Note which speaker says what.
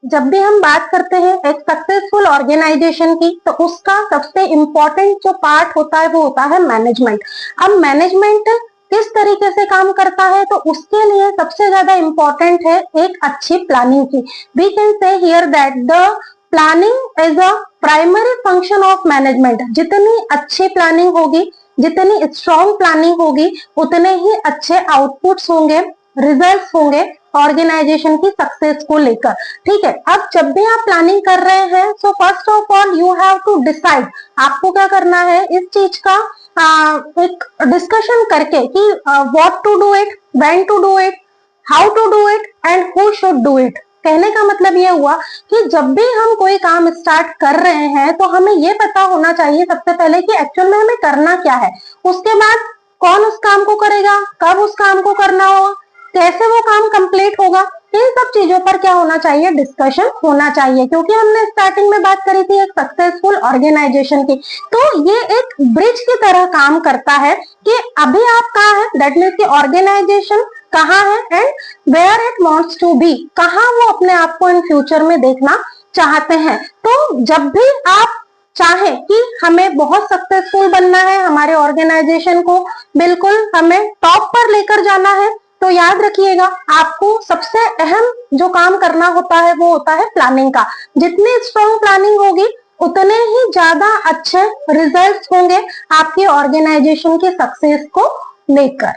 Speaker 1: जब भी हम बात करते हैं एक सक्सेसफुल ऑर्गेनाइजेशन की, तो उसका सबसे इम्पोर्टेंट जो पार्ट होता है वो होता है मैनेजमेंट। अब मैनेजमेंट किस तरीके से काम करता है, तो उसके लिए सबसे ज्यादा इम्पोर्टेंट है एक अच्छी प्लानिंग की। We can say here that the planning is a primary function of management. जितनी अच्छी प्लानिंग होगी, जितनी स्ट्रॉन्ग प्लानिंग होगी, उतने ही अच्छे आउटपुट्स होंगे, रिजल्ट्स होंगे ऑर्गेनाइजेशन की सक्सेस को लेकर। ठीक है, अब जब भी आप प्लानिंग कर रहे हैं, so first of all you have to decide, आपको क्या करना है इस चीज का एक डिस्कशन करके कि what to do it, when to do it, how to do it and who should do it. कहने का मतलब ये हुआ कि जब भी हम कोई काम स्टार्ट कर रहे हैं, तो हमें ये पता होना चाहिए सबसे पहले कि एक्चुअल में हमें करना क्या है। उसके बाद कौन उस काम को करेगा, कब उस काम को करना होगा, कैसे वो काम कंप्लीट होगा, इन सब चीजों पर क्या होना चाहिए, डिस्कशन होना चाहिए। क्योंकि हमने स्टार्टिंग में बात करी थी एक सक्सेसफुल ऑर्गेनाइजेशन की, तो ये एक ब्रिज की तरह काम करता है कि अभी आप कहाँ है, दैट मीन्स की ऑर्गेनाइजेशन कहाँ है and where it wants to be, कहाँ वो अपने आप को इन फ्यूचर में देखना चाहते हैं। तो जब भी आप चाहे कि हमें बहुत सक्सेसफुल बनना है, हमारे ऑर्गेनाइजेशन को बिल्कुल हमें टॉप पर लेकर जाना है, तो याद रखिएगा आपको सबसे अहम जो काम करना होता है वो होता है प्लानिंग का। जितनी स्ट्रॉन्ग प्लानिंग होगी, उतने ही ज्यादा अच्छे रिजल्ट्स होंगे आपकी ऑर्गेनाइजेशन की सक्सेस को लेकर।